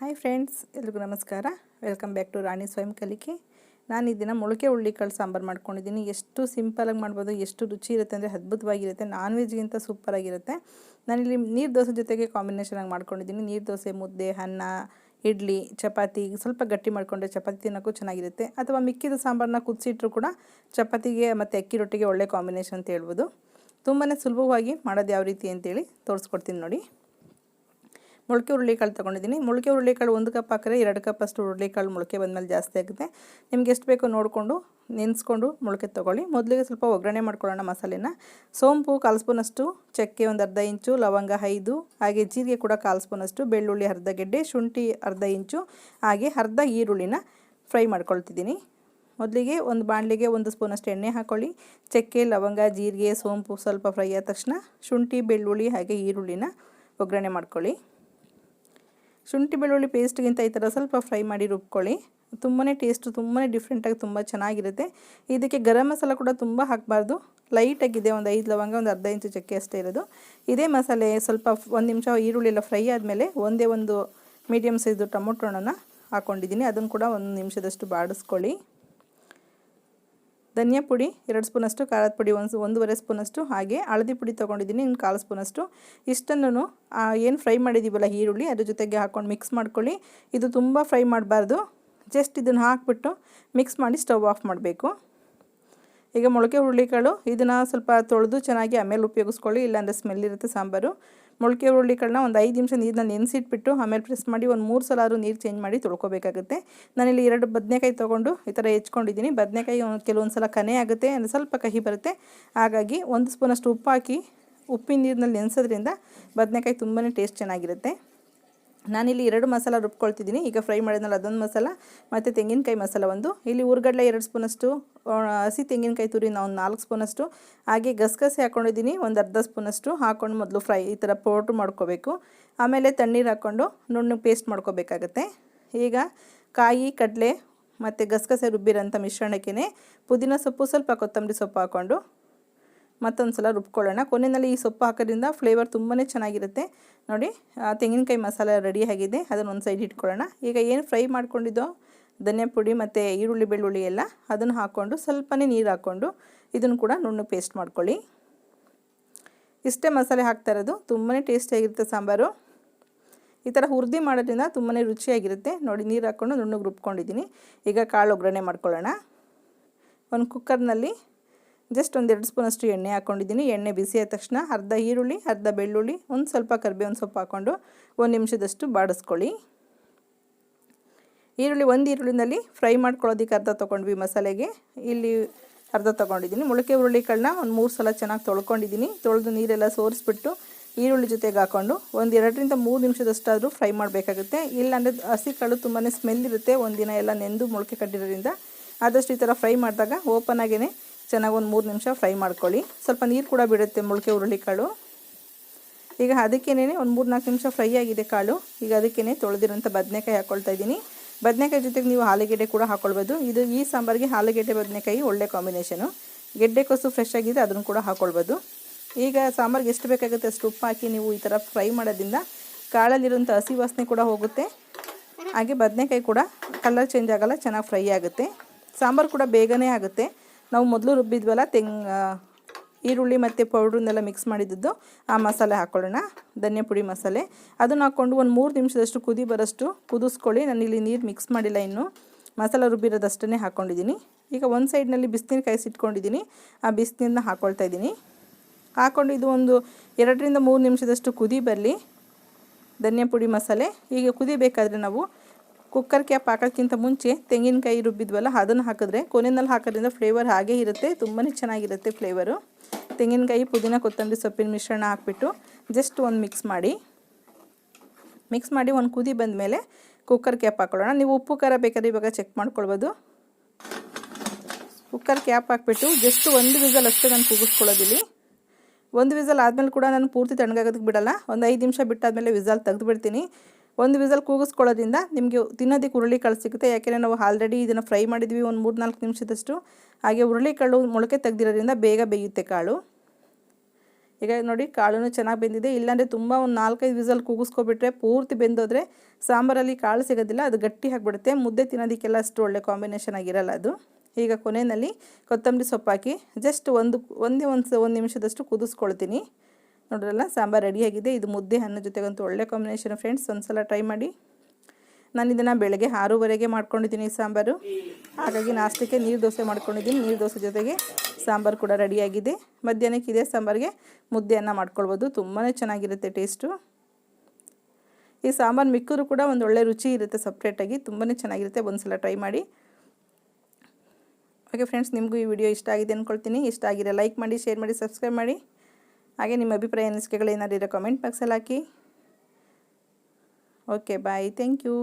Hi friends, ಎಲ್ರಿಗೂ ನಮಸ್ಕಾರ. Welcome back to ರಾಣಿ ಸ್ವಯಂ ಕಲಿಕೆ. ನಾನು ಈ ದಿನ ಮೊಳಕೆ ಹುರುಳಿಕಾಳು ಸಾಂಬಾರು ಮಾಡ್ಕೊಂಡಿದ್ದೀನಿ. ಎಷ್ಟು ಸಿಂಪಲಾಗಿ ಮಾಡ್ಬೋದು, ಎಷ್ಟು ರುಚಿ ಇರುತ್ತೆ ಅಂದರೆ ಅದ್ಭುತವಾಗಿರುತ್ತೆ. ನಾನ್ ವೆಜ್ಗಿಂತ ಸೂಪರಾಗಿರುತ್ತೆ. ನಾನಿಲ್ಲಿ ನೀರು ದೋಸೆ ಜೊತೆಗೆ ಕಾಂಬಿನೇಷನಾಗಿ ಮಾಡ್ಕೊಂಡಿದ್ದೀನಿ. ನೀರು ದೋಸೆ, ಮುದ್ದೆ, ಅನ್ನ, ಇಡ್ಲಿ, ಚಪಾತಿ ಸ್ವಲ್ಪ ಗಟ್ಟಿ ಮಾಡಿಕೊಂಡ್ರೆ ಚಪಾತಿ ತಿನ್ನೋಕ್ಕೂ ಚೆನ್ನಾಗಿರುತ್ತೆ. ಅಥವಾ ಮಿಕ್ಕಿದ ಸಾಂಬಾರನ್ನ ಕುದಿಸಿಟ್ರು ಕೂಡ ಚಪಾತಿಗೆ ಮತ್ತು ಅಕ್ಕಿ ರೊಟ್ಟಿಗೆ ಒಳ್ಳೆ ಕಾಂಬಿನೇಷನ್ ಅಂತ ಹೇಳ್ಬೋದು. ತುಂಬಾ ಸುಲಭವಾಗಿ ಮಾಡೋದು ಯಾವ ರೀತಿ ಅಂತೇಳಿ ತೋರಿಸ್ಕೊಡ್ತೀನಿ ನೋಡಿ. ಮೊಳಕೆ ಹುರುಳಿಕಾಳು ತೊಗೊಂಡಿದ್ದೀನಿ. ಮೊಳಕೆ ಹುರುಳಿಕಾಳು 1 ಕಪ್ ಹಾಕಿದ್ರೆ 2 ಕಪ್ ಅಷ್ಟು ಹುರುಳಿಕಾಳು ಮೊಳಕೆ ಬಂದಮೇಲೆ ಜಾಸ್ತಿ ಆಗುತ್ತೆ. ನಿಮ್ಗೆ ಎಷ್ಟು ಬೇಕೋ ನೋಡಿಕೊಂಡು ನೆನೆಸ್ಕೊಂಡು ಮೊಳಕೆ ತೊಗೊಳ್ಳಿ. ಮೊದಲಿಗೆ ಸ್ವಲ್ಪ ಒಗ್ಗರಣೆ ಮಾಡ್ಕೊಳ್ಳೋಣ ಮಸಾಲೆನ. ಸೋಂಪು 1/4 ಸ್ಪೂನಷ್ಟು, ಚಕ್ಕೆ ಒಂದು ಅರ್ಧ ಇಂಚು, ಲವಂಗ 5, ಹಾಗೆ ಜೀರಿಗೆ ಕೂಡ 1/4 ಸ್ಪೂನಷ್ಟು, ಬೆಳ್ಳುಳ್ಳಿ ಅರ್ಧ ಗೆಡ್ಡೆ, ಶುಂಠಿ ಅರ್ಧ ಇಂಚು, ಹಾಗೆ ಅರ್ಧ ಈರುಳ್ಳಿನ ಫ್ರೈ ಮಾಡ್ಕೊಳ್ತಿದ್ದೀನಿ. ಮೊದಲಿಗೆ ಒಂದು ಬಾಣಲಿಗೆ 1 ಸ್ಪೂನಷ್ಟು ಎಣ್ಣೆ ಹಾಕ್ಕೊಳ್ಳಿ. ಚಕ್ಕೆ, ಲವಂಗ, ಜೀರಿಗೆ, ಸೋಂಪು ಸ್ವಲ್ಪ ಫ್ರೈ ಆದ ತಕ್ಷಣ ಶುಂಠಿ, ಬೆಳ್ಳುಳ್ಳಿ ಹಾಗೆ ಈರುಳ್ಳಿನ ಒಗ್ಗರಣೆ ಮಾಡ್ಕೊಳ್ಳಿ. ಶುಂಠಿ ಬೆಳ್ಳುಳ್ಳಿ ಪೇಸ್ಟ್ಗಿಂತ ಈ ಥರ ಸ್ವಲ್ಪ ಫ್ರೈ ಮಾಡಿ ರುಬ್ಕೊಳ್ಳಿ. ತುಂಬಾ ಟೇಸ್ಟು ತುಂಬಾ ಡಿಫ್ರೆಂಟಾಗಿ ತುಂಬ ಚೆನ್ನಾಗಿರುತ್ತೆ. ಇದಕ್ಕೆ ಗರಂ ಮಸಾಲ ಕೂಡ ತುಂಬ ಹಾಕಬಾರ್ದು, ಲೈಟಾಗಿದೆ. ಒಂದು 5 ಲವಂಗ, ಒಂದು ಅರ್ಧ ಇಂಚು ಚಕ್ಕೆ ಅಷ್ಟೇ ಇರೋದು. ಇದೇ ಮಸಾಲೆ ಸ್ವಲ್ಪ 1 ನಿಮಿಷ ಈರುಳ್ಳಿ ಎಲ್ಲ ಫ್ರೈ ಆದಮೇಲೆ ಒಂದೇ ಒಂದು ಮೀಡಿಯಮ್ ಸೈಜು ಟೊಮೊಟೊ ಹಣ್ಣನ್ನು ಹಾಕ್ಕೊಂಡಿದ್ದೀನಿ. ಅದನ್ನು ಕೂಡ 1 ನಿಮಿಷದಷ್ಟು ಬಾಡಿಸ್ಕೊಳ್ಳಿ. ಧನಿಯಾ ಪುಡಿ 2 ಸ್ಪೂನಷ್ಟು, ಖಾರದ ಪುಡಿ 1.5 ಸ್ಪೂನಷ್ಟು, ಹಾಗೆ ಹಳದಿ ಪುಡಿ ತೊಗೊಂಡಿದ್ದೀನಿ 1/4 ಸ್ಪೂನಷ್ಟು. ಇಷ್ಟನ್ನು ಏನು ಫ್ರೈ ಮಾಡಿದ್ದೀವಲ್ಲ ಈರುಳ್ಳಿ ಅದ್ರ ಜೊತೆಗೆ ಹಾಕ್ಕೊಂಡು ಮಿಕ್ಸ್ ಮಾಡ್ಕೊಳ್ಳಿ. ಇದು ತುಂಬ ಫ್ರೈ ಮಾಡಬಾರ್ದು, ಜಸ್ಟ್ ಇದನ್ನು ಹಾಕ್ಬಿಟ್ಟು ಮಿಕ್ಸ್ ಮಾಡಿ ಸ್ಟವ್ ಆಫ್ ಮಾಡಬೇಕು. ಈಗ ಮೊಳಕೆ ಹುರುಳಿಕಾಳು ಇದನ್ನು ಸ್ವಲ್ಪ ತೊಳೆದು ಚೆನ್ನಾಗಿ ಆಮೇಲೆ ಉಪಯೋಗಿಸ್ಕೊಳ್ಳಿ, ಇಲ್ಲಾಂದರೆ ಸ್ಮೆಲ್ ಇರುತ್ತೆ ಸಾಂಬಾರು. ಮೊಳಕೆ ಹುರುಳಿಕಾಳನ್ನ ಒಂದು 5 ನಿಮಿಷ ನೀರನ್ನ ನೆನೆಸಿಟ್ಬಿಟ್ಟು ಆಮೇಲೆ ಪ್ರೆಸ್ ಮಾಡಿ ಒಂದು 3 ಸಲ ಆದರೂ ನೀರು ಚೇಂಜ್ ಮಾಡಿ ತೊಳ್ಕೊಬೇಕಾಗುತ್ತೆ. ನಾನಿಲ್ಲಿ 2 ಬದನೆಕಾಯಿ ತೊಗೊಂಡು ಈ ಥರ ಹೆಚ್ಕೊಂಡಿದ್ದೀನಿ. ಬದನೆಕಾಯಿ ಕೆಲವೊಂದು ಸಲ ಕನೆ ಆಗುತ್ತೆ, ಅಂದರೆ ಸ್ವಲ್ಪ ಕಹಿ ಬರುತ್ತೆ. ಹಾಗಾಗಿ 1 ಸ್ಪೂನಷ್ಟು ಉಪ್ಪು ಹಾಕಿ ಉಪ್ಪಿನ ನೀರಿನಲ್ಲಿ ನೆನೆಸೋದ್ರಿಂದ ಬದನೆಕಾಯಿ ತುಂಬಾ ಟೇಸ್ಟ್ ಚೆನ್ನಾಗಿರುತ್ತೆ. ನಾನಿಲ್ಲಿ 2 ಮಸಾಲ ರುಬ್ಕೊಳ್ತಿದ್ದೀನಿ. ಈಗ ಫ್ರೈ ಮಾಡಿದ್ನಲ್ಲ ಅದೊಂದು ಮಸಾಲ ಮತ್ತು ತೆಂಗಿನಕಾಯಿ ಮಸಾಲ ಒಂದು. ಇಲ್ಲಿ ಹುರ್ಗಡ್ಲೆ 2 ಸ್ಪೂನಷ್ಟು, ಹಸಿ ತೆಂಗಿನಕಾಯಿ ತುರಿ ನಾವು 4 ಸ್ಪೂನಷ್ಟು, ಹಾಗೆ ಗಸಗಸೆ ಹಾಕ್ಕೊಂಡಿದ್ದೀನಿ ಒಂದು ಅರ್ಧ ಸ್ಪೂನಷ್ಟು. ಹಾಕ್ಕೊಂಡು ಮೊದಲು ಫ್ರೈ ಈ ಥರ ಪೌಡ್ರ್ ಮಾಡ್ಕೋಬೇಕು. ಆಮೇಲೆ ತಣ್ಣೀರು ಹಾಕ್ಕೊಂಡು ನುಣ್ಣಗೆ ಪೇಸ್ಟ್ ಮಾಡ್ಕೋಬೇಕಾಗತ್ತೆ. ಈಗ ಕಾಯಿ, ಕಡಲೆ ಮತ್ತು ಗಸಗಸೆ ರುಬ್ಬಿರೋಂಥ ಮಿಶ್ರಣಕ್ಕೆ ಪುದೀನ ಸೊಪ್ಪು, ಸ್ವಲ್ಪ ಕೊತ್ತಂಬರಿ ಸೊಪ್ಪು ಹಾಕ್ಕೊಂಡು ಮತ್ತೊಂದು ಸಲ ರುಬ್ಕೊಳ್ಳೋಣ. ಕೊನೆಯಲ್ಲಿ ಈ ಸೊಪ್ಪು ಹಾಕೋದ್ರಿಂದ ಫ್ಲೇವರ್ ತುಂಬಾ ಚೆನ್ನಾಗಿರುತ್ತೆ. ನೋಡಿ, ತೆಂಗಿನಕಾಯಿ ಮಸಾಲ ರೆಡಿ ಆಗಿದೆ. ಅದನ್ನು ಒಂದು ಸೈಡ್ ಇಟ್ಕೊಳ್ಳೋಣ. ಈಗ ಏನು ಫ್ರೈ ಮಾಡ್ಕೊಂಡಿದ್ದೋ ಧನಿಯಾ ಪುಡಿ ಮತ್ತು ಈರುಳ್ಳಿ, ಬೆಳ್ಳುಳ್ಳಿ ಎಲ್ಲ ಅದನ್ನು ಹಾಕ್ಕೊಂಡು ಸ್ವಲ್ಪನೇ ನೀರು ಹಾಕ್ಕೊಂಡು ಇದನ್ನು ಕೂಡ ನುಣ್ಣಗೆ ಪೇಸ್ಟ್ ಮಾಡ್ಕೊಳ್ಳಿ. ಇಷ್ಟೇ ಮಸಾಲೆ ಹಾಕ್ತಾ ಇರೋದು, ತುಂಬಾ ಟೇಸ್ಟಿಯಾಗಿರುತ್ತೆ ಸಾಂಬಾರು. ಈ ಥರ ಹುರಿದು ಮಾಡೋದ್ರಿಂದ ತುಂಬಾ ರುಚಿಯಾಗಿರುತ್ತೆ. ನೋಡಿ, ನೀರು ಹಾಕ್ಕೊಂಡು ನುಣ್ಣಗೆ ರುಬ್ಕೊಂಡಿದ್ದೀನಿ. ಈಗ ಕಾಳು ಒಗ್ಗರಣೆ ಮಾಡ್ಕೊಳ್ಳೋಣ. ಒಂದು ಕುಕ್ಕರ್ನಲ್ಲಿ ಜಸ್ಟ್ 1-2 ಸ್ಪೂನಷ್ಟು ಎಣ್ಣೆ ಹಾಕ್ಕೊಂಡಿದ್ದೀನಿ. ಎಣ್ಣೆ ಬಿಸಿ ಆದ ತಕ್ಷಣ ಅರ್ಧ ಈರುಳ್ಳಿ, ಅರ್ಧ ಬೆಳ್ಳುಳ್ಳಿ, ಒಂದು ಸ್ವಲ್ಪ ಕರಿಬೇವಿನ ಸೊಪ್ಪು ಹಾಕ್ಕೊಂಡು 1 ನಿಮಿಷದಷ್ಟು ಬಾಡಿಸ್ಕೊಳ್ಳಿ. ಒಂದು ಈರುಳ್ಳಿನಲ್ಲಿ ಫ್ರೈ ಮಾಡ್ಕೊಳ್ಳೋದಕ್ಕೆ ಅರ್ಧ ತೊಗೊಂಡ್ವಿ ಮಸಾಲೆಗೆ. ಇಲ್ಲಿ ಅರ್ಧ ತೊಗೊಂಡಿದ್ದೀನಿ. ಮೊಳಕೆ ಹುರುಳಿಕಾಳನ್ನ ಒಂದು 3 ಸಲ ಚೆನ್ನಾಗಿ ತೊಳ್ಕೊಂಡಿದ್ದೀನಿ. ತೊಳೆದು ನೀರೆಲ್ಲ ಸೋರಿಸ್ಬಿಟ್ಟು ಈರುಳ್ಳಿ ಜೊತೆಗೆ ಹಾಕ್ಕೊಂಡು ಒಂದು 2ರಿಂದ 3 ನಿಮಿಷದಷ್ಟಾದರೂ ಫ್ರೈ ಮಾಡಬೇಕಾಗುತ್ತೆ. ಇಲ್ಲಾಂದರೆ ಹಸಿ ಕಾಳು ತುಂಬಾ ಸ್ಮೆಲ್ ಇರುತ್ತೆ. ಒಂದಿನ ಎಲ್ಲ ನೆಂದು ಮೊಳಕೆ ಕಟ್ಟಿರೋದ್ರಿಂದ ಆದಷ್ಟು ಈ ಥರ ಫ್ರೈ ಮಾಡಿದಾಗ ಓಪನ್ ಆಗೇ ಚೆನ್ನಾಗಿ ಒಂದು 3 ನಿಮಿಷ ಫ್ರೈ ಮಾಡ್ಕೊಳ್ಳಿ. ಸ್ವಲ್ಪ ನೀರು ಕೂಡ ಬಿಡುತ್ತೆ ಮೊಳಕೆ ಹುರುಳಿಕಾಳು. ಈಗ ಅದಕ್ಕೇನೆ ಒಂದು 3-4 ನಿಮಿಷ ಫ್ರೈ ಆಗಿದೆ ಕಾಳು. ಈಗ ಅದಕ್ಕೇ ತೊಳೆದಿರೋಂಥ ಬದನೆಕಾಯಿ ಹಾಕ್ಕೊಳ್ತಾ ಇದ್ದೀನಿ. ಬದನೆಕಾಯಿ ಜೊತೆಗೆ ನೀವು ಆಲೂಗೆಡ್ಡೆ ಕೂಡ ಹಾಕ್ಕೊಳ್ಬೋದು. ಈ ಸಾಂಬಾರಿಗೆ ಆಲೂಗೆಡ್ಡೆ ಬದನೆಕಾಯಿ ಒಳ್ಳೆ ಕಾಂಬಿನೇಷನು. ಗೆಡ್ಡೆಕೋಸು ಫ್ರೆಶ್ ಆಗಿದೆ, ಅದನ್ನು ಕೂಡ ಹಾಕ್ಕೊಳ್ಬೋದು. ಈಗ ಸಾಂಬಾರಿಗೆ ಎಷ್ಟು ಬೇಕಾಗುತ್ತೆ ಅಷ್ಟು ಉಪ್ಪು ಹಾಕಿ ನೀವು ಈ ಥರ ಫ್ರೈ ಮಾಡೋದ್ರಿಂದ ಕಾಳಲ್ಲಿರೋಂಥ ಹಸಿ ವಾಸನೆ ಕೂಡ ಹೋಗುತ್ತೆ. ಹಾಗೆ ಬದನೆಕಾಯಿ ಕೂಡ ಕಲರ್ ಚೇಂಜ್ ಆಗೋಲ್ಲ, ಚೆನ್ನಾಗಿ ಫ್ರೈ ಆಗುತ್ತೆ. ಸಾಂಬಾರು ಕೂಡ ಬೇಗನೆ ಆಗುತ್ತೆ. ನಾವು ಮೊದಲು ರುಬ್ಬಿದ್ವಲ್ಲ ಈರುಳ್ಳಿ ಮತ್ತು ಪೌಡ್ರನ್ನೆಲ್ಲ ಮಿಕ್ಸ್ ಮಾಡಿದ್ದು ಆ ಮಸಾಲೆ ಹಾಕ್ಕೊಳ್ಳೋಣ. ಧನಿಯಾ ಪುಡಿ ಮಸಾಲೆ ಅದನ್ನು ಹಾಕ್ಕೊಂಡು ಒಂದು 3 ನಿಮಿಷದಷ್ಟು ಕುದಿ ಬರೋಷ್ಟು ಕುದಿಸ್ಕೊಳ್ಳಿ. ನಾನಿಲ್ಲಿ ನೀರು ಮಿಕ್ಸ್ ಮಾಡಿಲ್ಲ, ಇನ್ನು ಮಸಾಲೆ ರುಬ್ಬಿರೋದಷ್ಟೇ ಹಾಕ್ಕೊಂಡಿದ್ದೀನಿ. ಈಗ ಒಂದು ಸೈಡ್ನಲ್ಲಿ ಬಿಸಿನೀರು ಕಾಯಿಸಿಟ್ಕೊಂಡಿದ್ದೀನಿ. ಆ ಬಿಸಿನೀರನ್ನ ಹಾಕ್ಕೊಳ್ತಾ ಇದ್ದೀನಿ. ಹಾಕ್ಕೊಂಡು ಇದು ಒಂದು 2ರಿಂದ 3 ನಿಮಿಷದಷ್ಟು ಕುದಿ ಬರಲಿ ಧನಿಯಾ ಪುಡಿ ಮಸಾಲೆ. ಈಗ ಕುದಿಬೇಕಾದ್ರೆ ನಾವು ಕುಕ್ಕರ್ ಕ್ಯಾಪ್ ಹಾಕೋಕ್ಕಿಂತ ಮುಂಚೆ ತೆಂಗಿನಕಾಯಿ ರುಬ್ಬಿದ್ವಲ್ಲ ಅದನ್ನು ಹಾಕಿದ್ರೆ ಕೊನೆಯಲ್ಲಿ ಹಾಕೋದ್ರಿಂದ ಫ್ಲೇವರ್ ಹಾಗೇ ಇರುತ್ತೆ, ತುಂಬಾ ಚೆನ್ನಾಗಿರುತ್ತೆ ಫ್ಲೇವರು. ತೆಂಗಿನಕಾಯಿ, ಪುದೀನ, ಕೊತ್ತಂಬರಿ ಸೊಪ್ಪಿನ ಮಿಶ್ರಣ ಹಾಕ್ಬಿಟ್ಟು ಜಸ್ಟ್ ಒಂದು ಮಿಕ್ಸ್ ಮಾಡಿ ಒಂದು ಕುದಿ ಬಂದ ಮೇಲೆ ಕುಕ್ಕರ್ ಕ್ಯಾಪ್ ಹಾಕ್ಕೊಳ್ಳೋಣ. ನೀವು ಉಪ್ಪು ಖಾರ ಬೇಕಾದ್ರೆ ಇವಾಗ ಚೆಕ್ ಮಾಡ್ಕೊಳ್ಬೋದು. ಕುಕ್ಕರ್ ಕ್ಯಾಪ್ ಹಾಕ್ಬಿಟ್ಟು ಜಸ್ಟ್ 1 ವಿಸಲ್ ಅಷ್ಟೇ ನಾನು ಕೂಗಿಸ್ಕೊಳ್ಳೋದಿಲ್ಲಿ. 1 ವಿಸಲ್ ಆದಮೇಲೆ ಕೂಡ ನಾನು ಪೂರ್ತಿ ತಣ್ಣಗಾಗೋದಕ್ಕೆ ಬಿಡೋಲ್ಲ. ಒಂದು 5 ನಿಮಿಷ ಬಿಟ್ಟಾದಮೇಲೆ ವಿಸಲ್ ತೆಗೆದುಬಿಡ್ತೀನಿ. 1 ವಿಸಲ್ ಕೂಗಿಸ್ಕೊಳ್ಳೋದ್ರಿಂದ ನಿಮಗೆ ತಿನ್ನೋದಕ್ಕೆ ಹುರುಳಿಕಾಳು ಸಿಗುತ್ತೆ. ಯಾಕೆಂದರೆ ನಾವು ಆಲ್ರೆಡಿ ಇದನ್ನು ಫ್ರೈ ಮಾಡಿದ್ವಿ ಒಂದು 3-4 ನಿಮಿಷದಷ್ಟು. ಹಾಗೆ ಹುರುಳಿಕಾಳು ಮೊಳಕೆ ತೆಗೆದಿರೋದ್ರಿಂದ ಬೇಗ ಬೇಯುತ್ತೆ ಕಾಳು. ಈಗ ನೋಡಿ ಕಾಳು ಚೆನ್ನಾಗಿ ಬೆಂದಿದೆ. ಇಲ್ಲಾಂದರೆ ತುಂಬ ಒಂದು 4-5 ವಿಸಲ್ ಕೂಗಿಸ್ಕೊಬಿಟ್ರೆ ಪೂರ್ತಿ ಬೆಂದೋದ್ರೆ ಸಾಂಬಾರಲ್ಲಿ ಕಾಳು ಸಿಗೋದಿಲ್ಲ, ಅದು ಗಟ್ಟಿ ಆಗಿಬಿಡುತ್ತೆ. ಮುದ್ದೆ ತಿನ್ನೋದಕ್ಕೆಲ್ಲ ಅಷ್ಟು ಒಳ್ಳೆ ಕಾಂಬಿನೇಷನ್ ಆಗಿರಲ್ಲ ಅದು. ಈಗ ಕೊನೆಯಲ್ಲಿ ಕೊತ್ತಂಬರಿ ಸೊಪ್ಪು ಹಾಕಿ ಜಸ್ಟ್ ಒಂದು ನಿಮಿಷದಷ್ಟು ಕುದಿಸ್ಕೊಳ್ತೀನಿ. ನೋಡ್ರಲ್ಲ, ಸಾಂಬಾರು ರೆಡಿಯಾಗಿದೆ. ಇದು ಮುದ್ದೆ ಅನ್ನ ಜೊತೆಗಂತೂ ಒಳ್ಳೆ ಕಾಂಬಿನೇಷನ್ ಫ್ರೆಂಡ್ಸ್. ಒಂದು ಸಲ ಟ್ರೈ ಮಾಡಿ. ನಾನು ಇದನ್ನು ಬೆಳಗ್ಗೆ 6:30ಗೆ ಮಾಡ್ಕೊಂಡಿದ್ದೀನಿ ಸಾಂಬಾರು. ಹಾಗಾಗಿ ನಾಷ್ಟಕ್ಕೆ ನೀರು ದೋಸೆ ಮಾಡ್ಕೊಂಡಿದ್ದೀನಿ. ನೀರು ದೋಸೆ ಜೊತೆಗೆ ಸಾಂಬಾರು ಕೂಡ ರೆಡಿಯಾಗಿದೆ. ಮಧ್ಯಾಹ್ನಕ್ಕೆ ಇದೇ ಸಾಂಬಾರಿಗೆ ಮುದ್ದೆ ಅನ್ನ ಮಾಡ್ಕೊಳ್ಬೋದು. ತುಂಬಾ ಚೆನ್ನಾಗಿರುತ್ತೆ ಟೇಸ್ಟು. ಈ ಸಾಂಬಾರು ಮಿಕ್ಕಿದ್ರು ಕೂಡ ಒಂದು ಒಳ್ಳೆ ರುಚಿ ಇರುತ್ತೆ ಸಪ್ರೇಟಾಗಿ, ತುಂಬಾ ಚೆನ್ನಾಗಿರುತ್ತೆ. ಒಂದು ಸಲ ಟ್ರೈ ಮಾಡಿ. ಓಕೆ ಫ್ರೆಂಡ್ಸ್, ನಿಮಗೂ ಈ ವಿಡಿಯೋ ಇಷ್ಟ ಆಗಿದೆ ಅಂದ್ಕೊಳ್ತೀನಿ. ಇಷ್ಟ ಆಗಿರೋ ಲೈಕ್ ಮಾಡಿ, ಶೇರ್ ಮಾಡಿ, ಸಬ್ಸ್ಕ್ರೈಬ್ ಮಾಡಿ. ಹಾಗೆ ನಿಮ್ಮ ಅಭಿಪ್ರಾಯ ಅನಿಸಿಕೆಗಳು ಏನಾದ್ರು ಇರೋ ಕಮೆಂಟ್ ಬಾಕ್ಸಲ್ಲಿ ಹಾಕಿ. Okay bye, thank you.